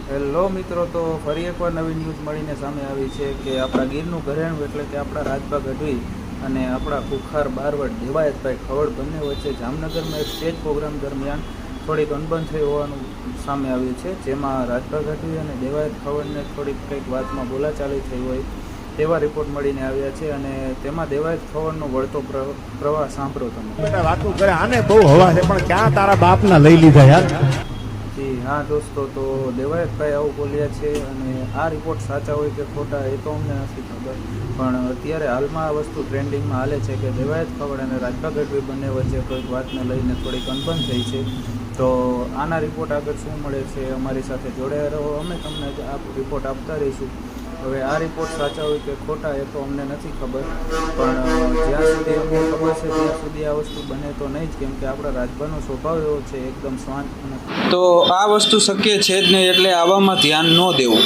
Hello મિત્રો, તો ફરી એકવાર નવી ન્યૂઝ મળીને સામે આવી છે કે આપણા ગીરનું ઘરેણું એટલે કે આપણા રાજભા ગઢવી અને આપણા કુખાર બારવડ દેવાયતભાઈ ખવડ બંને વચ્ચે જામનગરમાં એક સ્ટેજ પ્રોગ્રામ દરમિયાન થોડીક અનબન થઈ હોવાનું સામે આવ્યું છે, જેમાં રાજભા ગઢવી અને દેવાયત ખવડને થોડીક કંઈક વાતમાં બોલાચાલી થઈ હોય તેવા રિપોર્ટ મળીને આવ્યા છે. અને તેમાં દેવાયત ખવડનો વળતો પ્રવાહ સાંભળો તમે. વાતું કરે આને બહુ હવા છે, પણ ક્યાં તારા બાપના લઈ લીધા યાર. જી હા દોસ્તો, તો દેવાયતભાઈ આવું બોલ્યા છે અને આ રિપોર્ટ સાચા હોય કે ખોટા એ તો અમને નથી ખબર, પણ અત્યારે હાલમાં આ વસ્તુ ટ્રેન્ડિંગમાં હાલે છે કે દેવાયત ખવડ અને રાજભા ગઢવી બંને વચ્ચે કોઈક વાતને લઈને થોડીક અનબન થઈ છે. તો આના રિપોર્ટ આગળ શું મળે છે અમારી સાથે જોડાયા રહો, અમે તમને આ રિપોર્ટ આપતા રહીશું. હવે આ રિપોર્ટ સાચા હોય કે ખોટા એ તો અમને નથી ખબર, પણ જ્યાં સુધી અમને ખબર છે ત્યાં સુધી આ વસ્તુ બને તો નહીં જ, કેમ કે આપણા રાજભાનો સ્વભાવ એવો છે એકદમ શાંત. તો આ વસ્તુ શક્ય છે જ નહીં, એટલે આવામાં ધ્યાન ન દેવું.